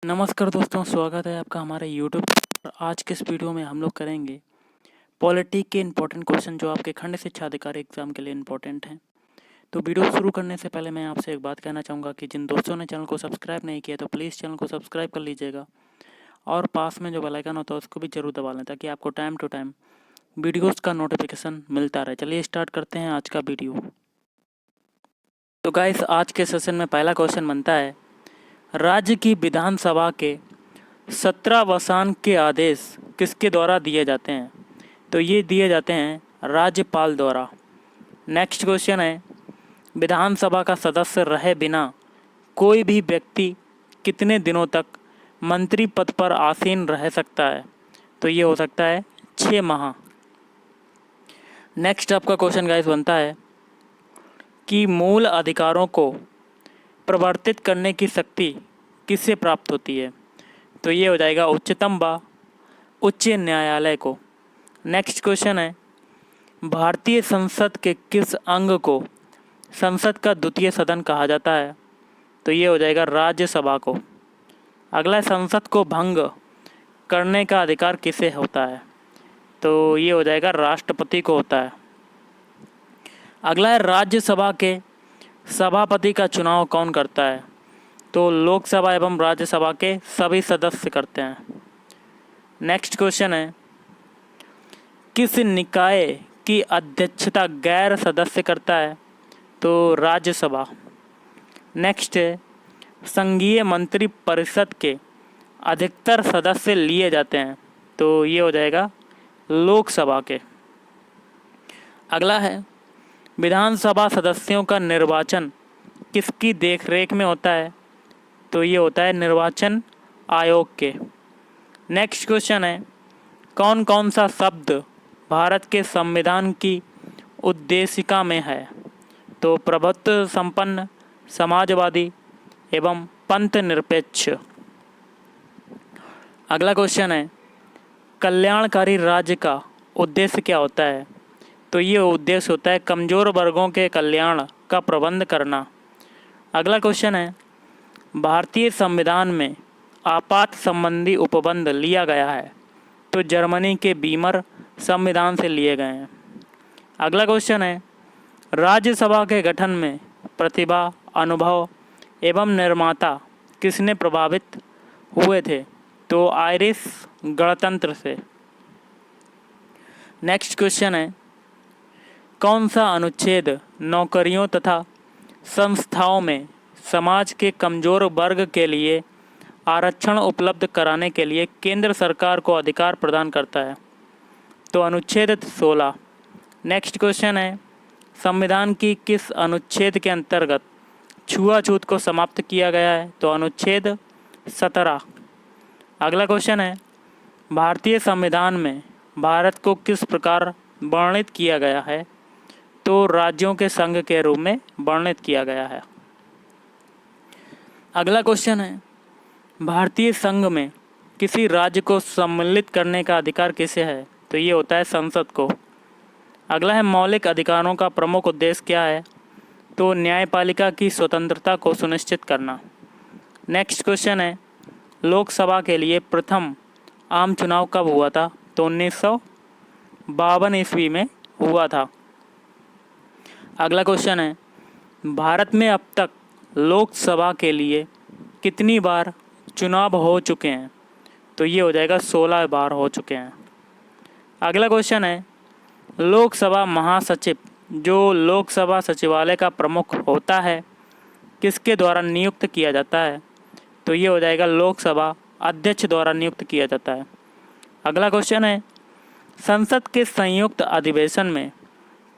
नमस्कार दोस्तों, स्वागत है आपका हमारे यूट्यूब पर। आज के इस वीडियो में हम लोग करेंगे पॉलिटी के इंपॉर्टेंट क्वेश्चन जो आपके खंड शिक्षा अधिकारी एग्जाम के लिए इंपॉर्टेंट हैं। तो वीडियो शुरू करने से पहले मैं आपसे एक बात कहना चाहूँगा कि जिन दोस्तों ने चैनल को सब्सक्राइब नहीं किया तो प्लीज़ चैनल को सब्सक्राइब कर लीजिएगा और पास में जो बेल आइकन होता है उसको भी जरूर दबा लें ताकि आपको टाइम टू टाइम वीडियोज़ का नोटिफिकेशन मिलता रहे। चलिए स्टार्ट करते हैं आज का वीडियो। तो गाइस, आज के सेशन में पहला क्वेश्चन बनता है, राज्य की विधानसभा के 17 वसान के आदेश किसके द्वारा दिए जाते हैं? तो ये दिए जाते हैं राज्यपाल द्वारा। नेक्स्ट क्वेश्चन है, विधानसभा का सदस्य रहे बिना कोई भी व्यक्ति कितने दिनों तक मंत्री पद पर आसीन रह सकता है? तो ये हो सकता है 6 माह। नेक्स्ट आपका क्वेश्चन गाइस बनता है कि मूल अधिकारों को प्रवर्तित करने की शक्ति किससे प्राप्त होती है? तो ये हो जाएगा उच्चतम व उच्च न्यायालय को। नेक्स्ट क्वेश्चन है, भारतीय संसद के किस अंग को संसद का द्वितीय सदन कहा जाता है? तो ये हो जाएगा राज्यसभा को। अगला है, संसद को भंग करने का अधिकार किसे होता है? तो ये हो जाएगा राष्ट्रपति को होता है। अगला है, राज्यसभा के सभापति का चुनाव कौन करता है? तो लोकसभा एवं राज्यसभा के सभी सदस्य करते हैं। नेक्स्ट क्वेश्चन है, किस निकाय की अध्यक्षता गैर सदस्य करता है? तो राज्यसभा। नेक्स्ट है, संघीय मंत्री परिषद के अधिकतर सदस्य लिए जाते हैं? तो ये हो जाएगा लोकसभा के। अगला है, विधानसभा सदस्यों का निर्वाचन किसकी देखरेख में होता है? तो ये होता है निर्वाचन आयोग के। नेक्स्ट क्वेश्चन है, कौन कौन सा शब्द भारत के संविधान की उद्देशिका में है? तो प्रभुत्व संपन्न, समाजवादी एवं पंथ निरपेक्ष। अगला क्वेश्चन है, कल्याणकारी राज्य का उद्देश्य क्या होता है? तो ये उद्देश्य होता है कमज़ोर वर्गों के कल्याण का प्रबंध करना। अगला क्वेश्चन है, भारतीय संविधान में आपात संबंधी उपबंध लिया गया है? तो जर्मनी के बीमर संविधान से लिए गए हैं। अगला क्वेश्चन है, राज्यसभा के गठन में प्रतिभा, अनुभव एवं निर्माता किसने प्रभावित हुए थे? तो आयरिश गणतंत्र से। नेक्स्ट क्वेश्चन है, कौन सा अनुच्छेद नौकरियों तथा संस्थाओं में समाज के कमज़ोर वर्ग के लिए आरक्षण उपलब्ध कराने के लिए केंद्र सरकार को अधिकार प्रदान करता है? तो अनुच्छेद 16। नेक्स्ट क्वेश्चन है, संविधान की किस अनुच्छेद के अंतर्गत छुआछूत को समाप्त किया गया है? तो अनुच्छेद 17। अगला क्वेश्चन है, भारतीय संविधान में भारत को किस प्रकार वर्णित किया गया है? तो राज्यों के संघ के रूप में वर्णित किया गया है। अगला क्वेश्चन है, भारतीय संघ में किसी राज्य को सम्मिलित करने का अधिकार किसे है? तो ये होता है संसद को। अगला है, मौलिक अधिकारों का प्रमुख उद्देश्य क्या है? तो न्यायपालिका की स्वतंत्रता को सुनिश्चित करना। नेक्स्ट क्वेश्चन है, लोकसभा के लिए प्रथम आम चुनाव कब हुआ था? तो 1952 ईस्वी में हुआ था। अगला क्वेश्चन है, भारत में अब तक लोकसभा के लिए कितनी बार चुनाव हो चुके हैं? तो ये हो जाएगा 16 बार हो चुके हैं। अगला क्वेश्चन है, लोकसभा महासचिव जो लोकसभा सचिवालय का प्रमुख होता है किसके द्वारा नियुक्त किया जाता है? तो ये हो जाएगा लोकसभा अध्यक्ष द्वारा नियुक्त किया जाता है। अगला क्वेश्चन है, संसद के संयुक्त अधिवेशन में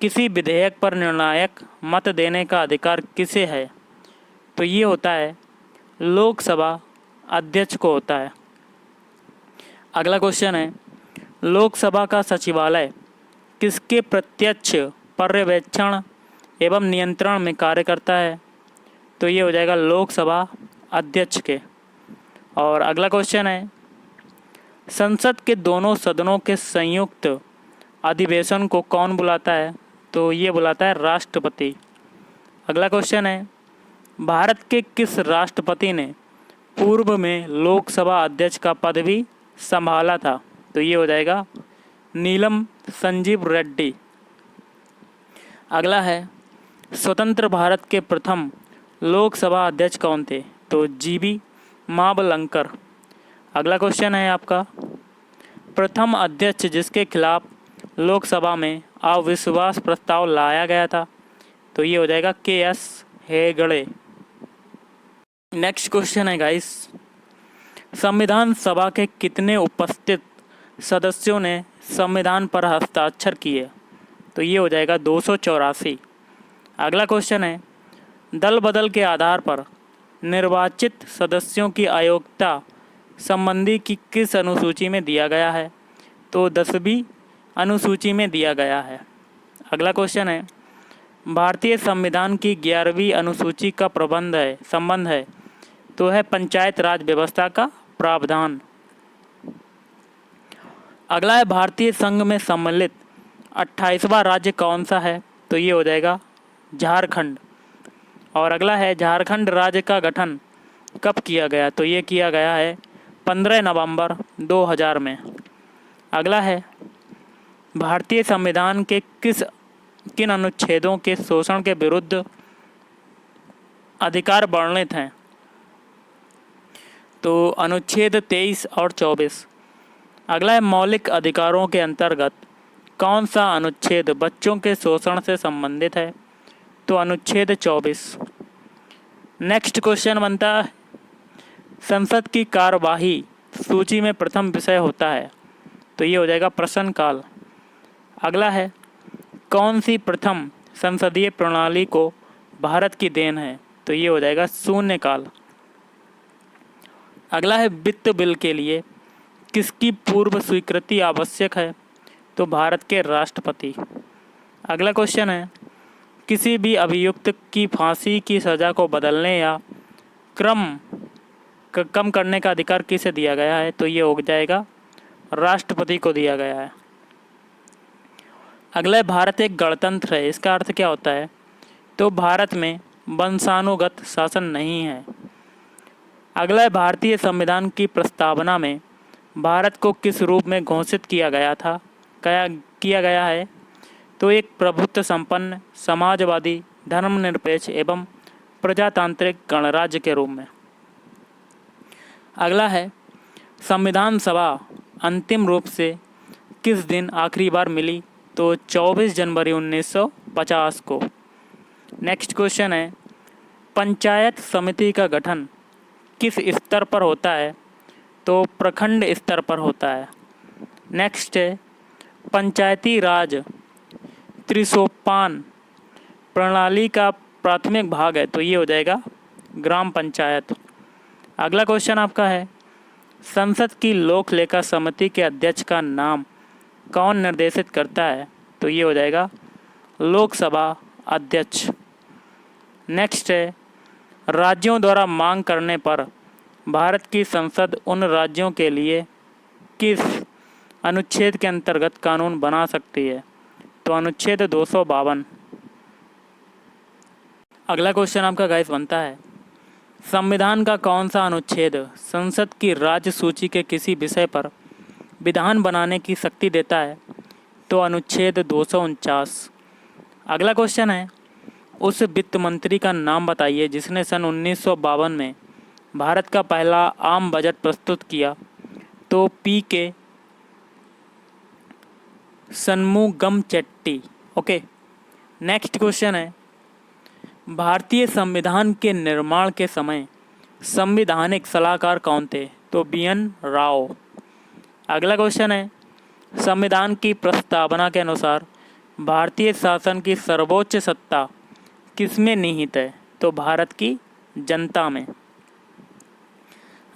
किसी विधेयक पर निर्णायक मत देने का अधिकार किसे है? तो ये होता है लोकसभा अध्यक्ष को होता है। अगला क्वेश्चन है, लोकसभा का सचिवालय किसके प्रत्यक्ष पर्यवेक्षण एवं नियंत्रण में कार्य करता है? तो ये हो जाएगा लोकसभा अध्यक्ष के। और अगला क्वेश्चन है, संसद के दोनों सदनों के संयुक्त अधिवेशन को कौन बुलाता है? तो ये बुलाता है राष्ट्रपति। अगला क्वेश्चन है, भारत के किस राष्ट्रपति ने पूर्व में लोकसभा अध्यक्ष का पद भी संभाला था? तो ये हो जाएगा नीलम संजीव रेड्डी। अगला है, स्वतंत्र भारत के प्रथम लोकसभा अध्यक्ष कौन थे? तो जीबी मावलंकर। अगला क्वेश्चन है आपका, प्रथम अध्यक्ष जिसके खिलाफ लोकसभा में अविश्वास प्रस्ताव लाया गया था? तो ये हो जाएगा के.एस. हेगड़े। नेक्स्ट क्वेश्चन है गाइस, संविधान सभा के कितने उपस्थित सदस्यों ने संविधान पर हस्ताक्षर किए? तो ये हो जाएगा 284। अगला क्वेश्चन है, दल बदल के आधार पर निर्वाचित सदस्यों की अयोग्यता संबंधी की किस अनुसूची में दिया गया है? तो 10वीं अनुसूची में दिया गया है। अगला क्वेश्चन है, भारतीय संविधान की 11वीं अनुसूची का संबंध है? तो है पंचायत राज व्यवस्था का प्रावधान। अगला है, भारतीय संघ में सम्मिलित 28वां राज्य कौन सा है? तो ये हो जाएगा झारखंड। और अगला है, झारखंड राज्य का गठन कब किया गया? तो ये किया गया है 15 नवंबर 2000 में। अगला है, भारतीय संविधान के किन अनुच्छेदों के शोषण के विरुद्ध अधिकार वर्णित हैं? तो अनुच्छेद 23 और 24। अगला है, मौलिक अधिकारों के अंतर्गत कौन सा अनुच्छेद बच्चों के शोषण से संबंधित है? तो अनुच्छेद 24। नेक्स्ट क्वेश्चन बनता है, संसद की कार्यवाही सूची में प्रथम विषय होता है? तो ये हो जाएगा प्रश्नकाल। अगला है, कौन सी प्रथम संसदीय प्रणाली को भारत की देन है? तो ये हो जाएगा शून्यकाल। अगला है, वित्त बिल के लिए किसकी पूर्व स्वीकृति आवश्यक है? तो भारत के राष्ट्रपति। अगला क्वेश्चन है, किसी भी अभियुक्त की फांसी की सज़ा को बदलने या कम करने का अधिकार किसे दिया गया है? तो ये हो जाएगा राष्ट्रपति को दिया गया है। अगला है, भारत एक गणतंत्र है, इसका अर्थ क्या होता है? तो भारत में वंशानुगत शासन नहीं है। अगला है, भारतीय संविधान की प्रस्तावना में भारत को किस रूप में घोषित किया गया है? तो एक प्रभुत्व संपन्न, समाजवादी, धर्मनिरपेक्ष एवं प्रजातांत्रिक गणराज्य के रूप में। अगला है, संविधान सभा अंतिम रूप से किस दिन आखिरी बार मिली? तो 24 जनवरी 1950 को। नेक्स्ट क्वेश्चन है, पंचायत समिति का गठन किस स्तर पर होता है? तो प्रखंड स्तर पर होता है। नेक्स्ट है, पंचायती राज त्रिसोपान प्रणाली का प्राथमिक भाग है? तो ये हो जाएगा ग्राम पंचायत। अगला क्वेश्चन आपका है, संसद की लोक लेखा समिति के अध्यक्ष का नाम कौन निर्देशित करता है? तो ये हो जाएगा लोकसभा अध्यक्ष। नेक्स्ट है, राज्यों द्वारा मांग करने पर भारत की संसद उन राज्यों के लिए किस अनुच्छेद के अंतर्गत कानून बना सकती है? तो अनुच्छेद 252। अगला क्वेश्चन आपका गाइस बनता है, संविधान का कौन सा अनुच्छेद संसद की राज्य सूची के किसी विषय पर विधान बनाने की शक्ति देता है? तो अनुच्छेद 249। अगला क्वेश्चन है, उस वित्त मंत्री का नाम बताइए जिसने सन 1952 में भारत का पहला आम बजट प्रस्तुत किया? तो पी.के. शनमुगमचेट्टी। ओके। नेक्स्ट क्वेश्चन है, भारतीय संविधान के निर्माण के समय संवैधानिक सलाहकार कौन थे? तो बी.एन. राव। अगला क्वेश्चन है, संविधान की प्रस्तावना के अनुसार भारतीय शासन की सर्वोच्च सत्ता किसमें निहित है? तो भारत की जनता में।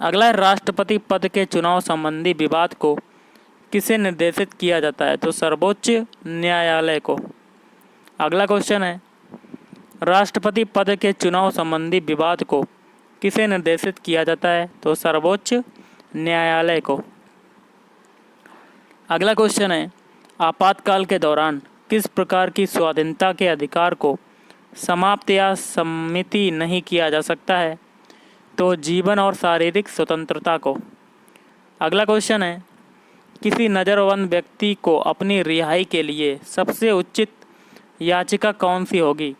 अगला है, राष्ट्रपति पद के चुनाव संबंधी विवाद को किसे निर्देशित किया जाता है? तो सर्वोच्च न्यायालय को। अगला क्वेश्चन है, राष्ट्रपति पद के चुनाव संबंधी विवाद को किसे निर्देशित किया जाता है? तो सर्वोच्च न्यायालय को। अगला क्वेश्चन है, आपातकाल के दौरान किस प्रकार की स्वाधीनता के अधिकार को समाप्त या सम्मिति नहीं किया जा सकता है? तो जीवन और शारीरिक स्वतंत्रता को। अगला क्वेश्चन है, किसी नज़रबंद व्यक्ति को अपनी रिहाई के लिए सबसे उचित याचिका कौन सी होगी?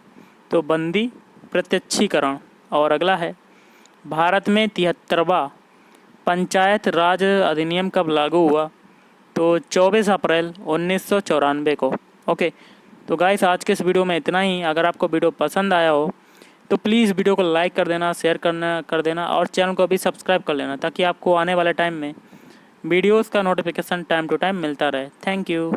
तो बंदी प्रत्यक्षीकरण। और अगला है, भारत में 73वां पंचायत राज अधिनियम कब लागू हुआ? तो 24 अप्रैल 1994 को। ओके, तो गाइस आज के इस वीडियो में इतना ही। अगर आपको वीडियो पसंद आया हो तो प्लीज़ वीडियो को लाइक कर देना, शेयर कर देना और चैनल को भी सब्सक्राइब कर लेना, ताकि आपको आने वाले टाइम में वीडियोस का नोटिफिकेशन टाइम टू टाइम मिलता रहे। Thank you.